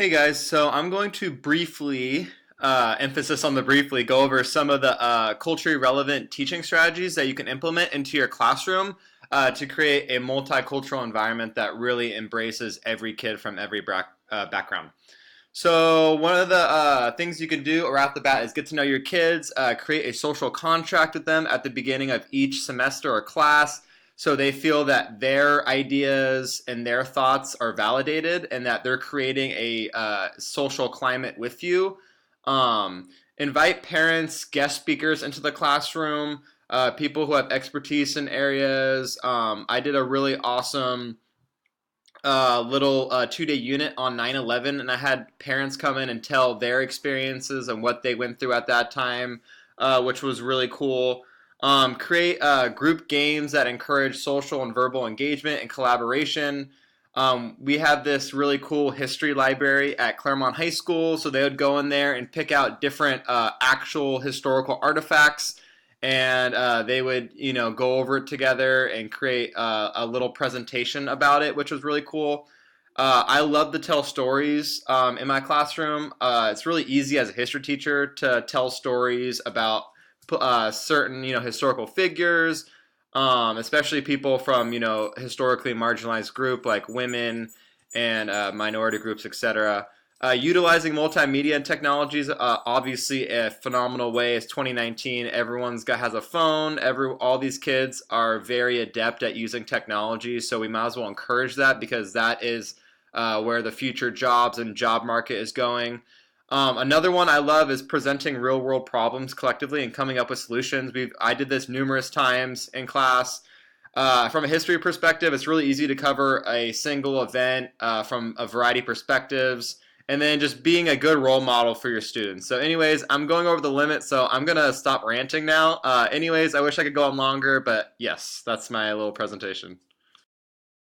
Hey guys, so I'm going to briefly, emphasis on the briefly, go over some of the culturally relevant teaching strategies that you can implement into your classroom to create a multicultural environment that really embraces every kid from every background. So one of the things you can do right off the bat is get to know your kids, create a social contract with them at the beginning of each semester or class so they feel that their ideas and their thoughts are validated and that they're creating a social climate with you. Invite parents, guest speakers into the classroom, people who have expertise in areas. I did a really awesome little 2-day unit on 9/11, and I had parents come in and tell their experiences and what they went through at that time, which was really cool. Create group games that encourage social and verbal engagement and collaboration. We have this really cool history library at Claremont High School, so they would go in there and pick out different actual historical artifacts, and they would go over it together and create a little presentation about it, which was really cool. I love to tell stories in my classroom. It's really easy as a history teacher to tell stories about certain historical figures, especially people from historically marginalized group like women and minority groups, etc. Utilizing multimedia and technologies, obviously a phenomenal way. Is 2019. Everyone's has a phone. All these kids are very adept at using technology, so we might as well encourage that because that is where the future jobs and job market is going. Another one I love is presenting real world problems collectively and coming up with solutions. I did this numerous times in class. From a history perspective, it's really easy to cover a single event from a variety of perspectives, and then just being a good role model for your students. So anyways, I'm going over the limit, so I'm going to stop ranting now. Anyways, I wish I could go on longer, but yes, that's my little presentation.